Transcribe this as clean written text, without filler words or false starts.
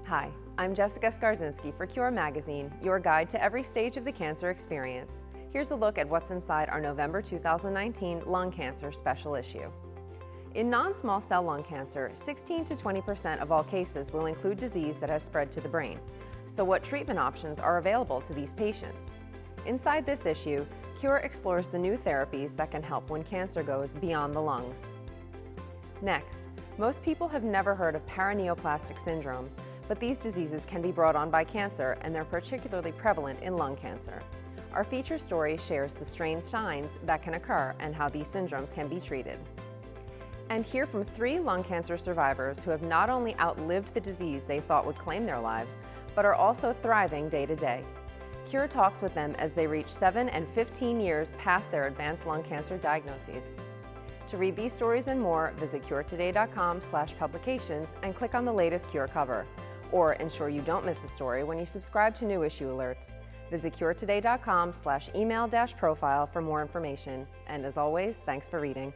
Hi, I'm Jessica Skarzinski for Cure Magazine, your guide to every stage of the cancer experience. Here's a look at what's inside our November 2019 lung cancer special issue. In non-small cell lung cancer, 16 to 20% of all cases will include disease that has spread to the brain. So what treatment options are available to these patients? Inside this issue, Cure explores the new therapies that can help when cancer goes beyond the lungs. Next, most people have never heard of paraneoplastic syndromes, but these diseases can be brought on by cancer, and they're particularly prevalent in lung cancer. Our feature story shares the strange signs that can occur and how these syndromes can be treated. And hear from 3 lung cancer survivors who have not only outlived the disease they thought would claim their lives, but are also thriving day to day. Cure talks with them as they reach 7 and 15 years past their advanced lung cancer diagnoses. To read these stories and more, visit curetoday.com/publications and click on the latest Cure cover. Or ensure you don't miss a story when you subscribe to new issue alerts. Visit curetoday.com/email-profile for more information. And as always, thanks for reading.